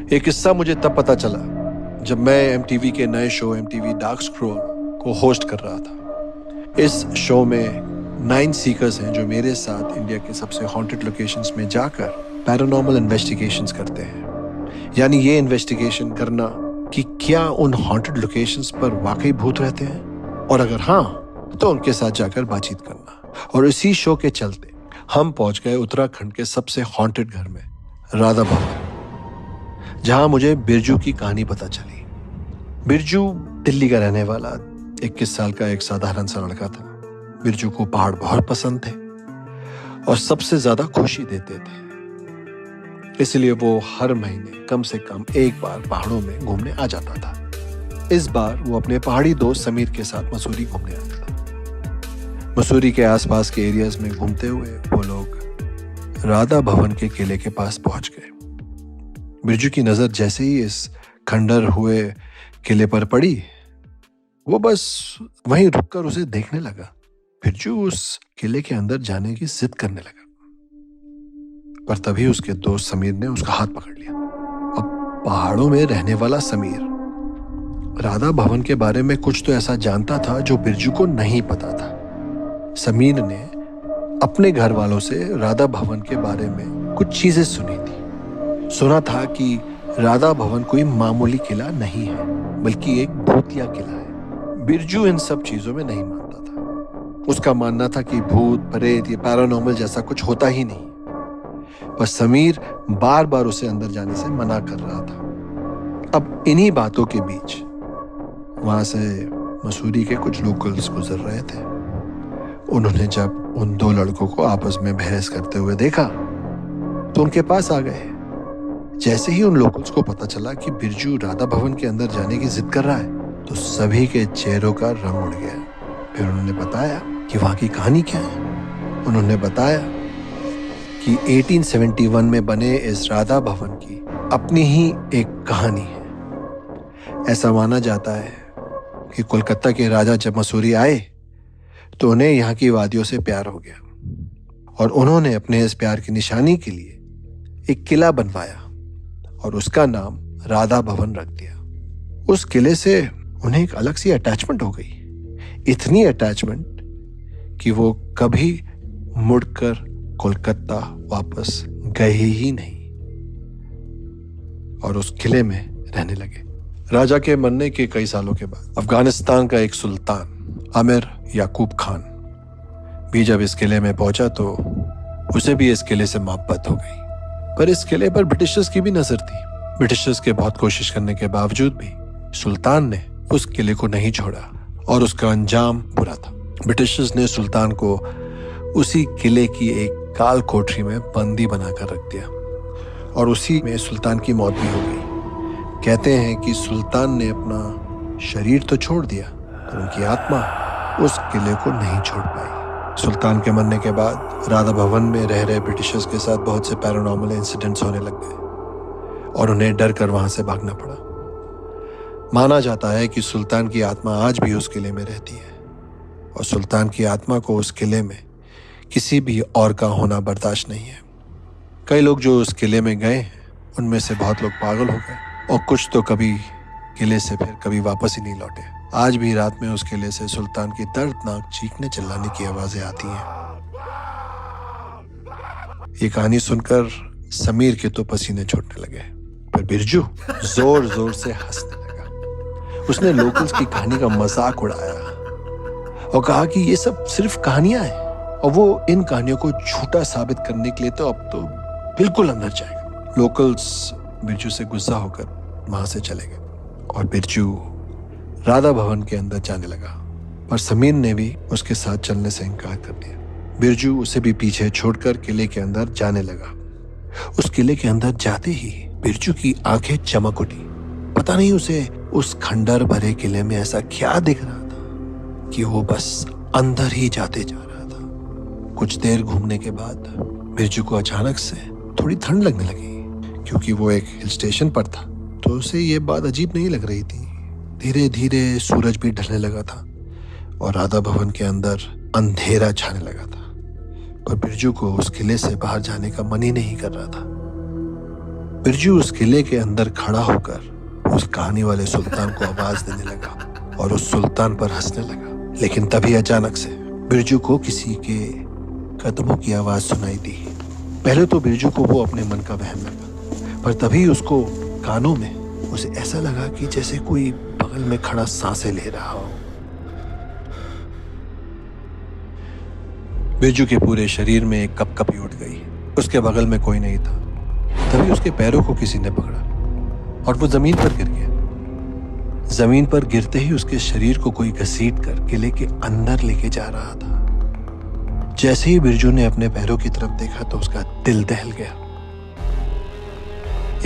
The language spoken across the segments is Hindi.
ये किस्सा मुझे तब पता चला जब मैं एमटीवी के नए शो एमटीवी डार्क स्क्रॉल को होस्ट कर रहा था। इस शो में 9 सीकर्स हैं जो मेरे साथ इंडिया के सबसे हॉन्टेड लोकेशंस में जाकर पैरानॉर्मल इन्वेस्टिगेशंस करते हैं। यानी ये इन्वेस्टिगेशन करना कि क्या उन हॉन्टेड लोकेशंस पर वाकई भूत रहते हैं, और अगर हाँ तो उनके साथ जाकर बातचीत करना। और इसी शो के चलते हम पहुंच गए उत्तराखंड के सबसे हॉन्टेड घर में, राधा भवन, जहां मुझे बिरजू की कहानी पता चली। बिरजू दिल्ली का रहने वाला 21 साल का एक साधारण सा लड़का था। बिरजू को पहाड़ बहुत पसंद थे और सबसे ज्यादा खुशी देते थे, इसलिए वो हर महीने कम से कम एक बार पहाड़ों में घूमने आ जाता था। इस बार वो अपने पहाड़ी दोस्त समीर के साथ मसूरी घूमने आया था। मसूरी के आसपास के एरियाज में घूमते हुए वो लोग राधा भवन के किले के पास पहुंच गए। बिरजू की नजर जैसे ही इस खंडर हुए किले पर पड़ी, वो बस वहीं रुककर उसे देखने लगा। बिरजू उस किले के अंदर जाने की जिद करने लगा, पर तभी उसके दोस्त समीर ने उसका हाथ पकड़ लिया। अब पहाड़ों में रहने वाला समीर राधा भवन के बारे में कुछ तो ऐसा जानता था जो बिरजू को नहीं पता था। समीर ने अपने घर वालों से राधा भवन के बारे में कुछ चीजें सुनी थी। सुना था कि राधा भवन कोई मामूली किला नहीं है, बल्कि एक भूतिया किला है। बिरजू इन सब चीजों में नहीं मानता था। उसका मानना था कि भूत प्रेत या पैरानॉर्मल जैसा कुछ होता ही नहीं। पर समीर बार बार उसे अंदर जाने से मना कर रहा था। अब इन्हीं बातों के बीच वहां से मसूरी के कुछ लोकल्स गुजर रहे थे। उन्होंने जब उन 2 लड़कों को आपस में बहस करते हुए देखा तो उनके पास आ गए। जैसे ही उन लोकल्स को पता चला कि बिरजू राधा भवन के अंदर जाने की जिद कर रहा है, तो सभी के चेहरों का रंग उड़ गया। फिर उन्होंने बताया कि वहां की कहानी क्या है। उन्होंने बताया कि 1871 में बने इस राधा भवन की अपनी ही एक कहानी है। ऐसा माना जाता है कि कोलकाता के राजा जब मसूरी आए तो उन्हें यहाँ की वादियों से प्यार हो गया, और उन्होंने अपने इस प्यार की निशानी के लिए एक किला बनवाया और उसका नाम राधा भवन रख दिया। उस किले से उन्हें एक अलग सी अटैचमेंट हो गई, इतनी अटैचमेंट कि वो कभी मुड़कर कोलकाता वापस गए ही नहीं और उस किले में रहने लगे। राजा के मरने के कई सालों के बाद अफगानिस्तान का एक सुल्तान आमिर याकूब खान भी जब इस किले में पहुंचा तो उसे भी इस किले से मोहब्बत हो गई। पर इस किले पर ब्रिटिशर्स की भी नजर थी। ब्रिटिशर्स के बहुत कोशिश करने के बावजूद भी सुल्तान ने उस किले को नहीं छोड़ा और उसका अंजाम बुरा था। ब्रिटिशर्स ने सुल्तान को उसी किले की एक काल कोठरी में बंदी बनाकर रख दिया और उसी में सुल्तान की मौत भी हो गई। कहते हैं कि सुल्तान ने अपना शरीर तो छोड़ दिया, पर उनकी आत्मा उस किले को नहीं छोड़ पाई। सुल्तान के मरने के बाद राधा भवन में रह रहे ब्रिटिशर्स के साथ बहुत से पैरानॉर्मल इंसिडेंट्स होने लग गए और उन्हें डर कर वहां से भागना पड़ा। माना जाता है कि सुल्तान की आत्मा आज भी उस किले में रहती है और सुल्तान की आत्मा को उस किले में किसी भी और का होना बर्दाश्त नहीं है। कई लोग जो उस किले में गए हैं उनमें से बहुत लोग पागल हो गए और कुछ तो कभी किले से फिर कभी वापस ही नहीं लौटे। आज भी रात में उस किले से सुल्तान की दर्दनाक चीखने चिल्लाने की आवाजें आती हैं। ये कहानी सुनकर समीर के तो पसीने छूटने लगे, पर बिरजू जोर जोर से हंसने लगा। उसने लोकल्स की कहानी का मजाक उड़ाया और कहा कि ये सब सिर्फ कहानियां हैं और वो इन कहानियों को झूठा साबित करने के लिए तो अब तो बिल्कुल अंदर जाएगा। लोकल्स बिरजू से गुस्सा होकर वहां से चले गए और बिरजू राधा भवन के अंदर जाने लगा, पर समीर ने भी उसके साथ चलने से इनकार कर दिया। बिरजू उसे भी पीछे छोड़कर किले के अंदर जाने लगा। उस किले के अंदर जाते ही बिरजू की आंखें चमक उठी। पता नहीं उसे उस खंडर भरे किले में ऐसा क्या दिख रहा था कि वो बस अंदर ही जाते जा रहा था। कुछ देर घूमने के बाद बिरजू को अचानक से थोड़ी ठंड लगने लगी। क्योंकि वो एक हिल स्टेशन पर था तो उसे ये बात अजीब नहीं लग रही थी। धीरे धीरे सूरज भी ढलने लगा था और राधा भवन के अंदर अंधेरा छाने लगा था, पर बिरजू को उस किले से बाहर जाने का मन ही नहीं कर रहा था। बिरजू उस किले के अंदर खड़ा होकर उस कहानी वाले सुल्तान को आवाज देने लगा और उस सुल्तान पर हंसने लगा। लेकिन तभी अचानक से बिरजू को किसी के कदमों की आवाज सुनाई दी। पहले तो बिरजू को वो अपने मन का वहम लगा, पर तभी उसको कानों में उसे ऐसा लगा कि जैसे कोई बगल में खड़ा सांसें ले रहा हो। बिरजू के पूरे शरीर में एक कपकपी उठ गई। उसके बगल में कोई नहीं था। तभी उसके पैरों को किसी ने पकड़ा और वो जमीन पर गिर गया। जमीन पर गिरते ही उसके शरीर को कोई घसीट कर किले के अंदर लेके जा रहा था। जैसे ही बिरजू ने अपने पैरों की तरफ देखा तो उसका दिल दहल गया।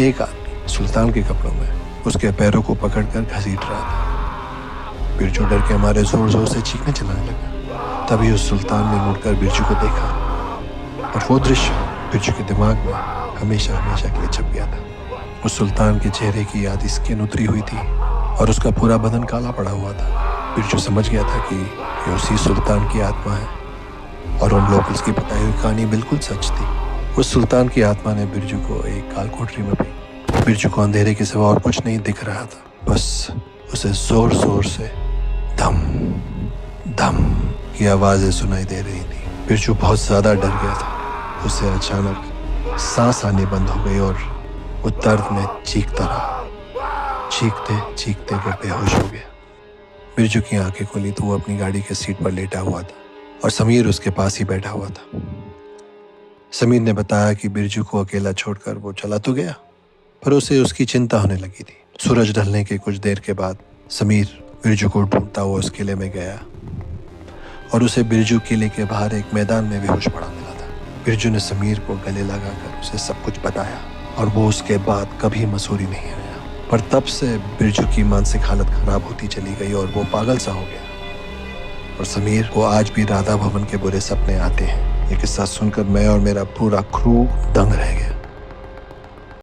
एक आदमी सुल्तान के कपड़ों में उसके पैरों को पकड़कर घसीट रहा था। बिरजू डर के मारे जोर जोर से चीखने चिल्लाने लगा। तभी उस सुल्तान ने मुड़कर बिरजू को देखा और वो दृश्य बिरजू के दिमाग में हमेशा हमेशा के लिए छप गया था। उस सुल्तान के चेहरे की याद स्किन उतरी हुई थी और उसका पूरा बदन काला पड़ा हुआ था। बिरजू समझ गया था कि ये उसी सुल्तान की आत्मा है और उन लोकल्स की बताई हुई कहानी बिल्कुल सच थी। उस सुल्तान की आत्मा ने बिरजू को एक काल कोठरी में भी। बिरजू को अंधेरे के सिवा और कुछ नहीं दिख रहा था, बस उसे जोर जोर से धम धम की आवाजें सुनाई दे रही थी। बिरजू बहुत ज्यादा डर गया था। उसे अचानक सांस आनी बंद हो गई और वो दर्द में चीखता रहा। चीखते चीखते वो बेहोश हो गया। बिरजू की आंखें खुली तो वो अपनी गाड़ी के सीट पर लेटा हुआ था और समीर उसके पास ही बैठा हुआ था। समीर ने बताया कि बिरजू को अकेला छोड़कर वो चला तो गया, पर उसे उसकी चिंता होने लगी थी। सूरज ढलने के कुछ देर के बाद समीर बिरजू को ढूंढता हुआ उस किले में गया और उसे बिरजू किले के बाहर एक मैदान में बेहोश पड़ा मिला था। बिरजू ने समीर को गले लगाकर उसे सब कुछ बताया और वो उसके बाद कभी मसूरी नहीं आया। पर तब से बिरजू की मानसिक हालत खराब होती चली गई और वो पागल सा हो गया। और समीर को आज भी राधा भवन के बुरे सपने आते हैं। ये किस्सा सुनकर मैं और मेरा पूरा क्रू दंग रह गया।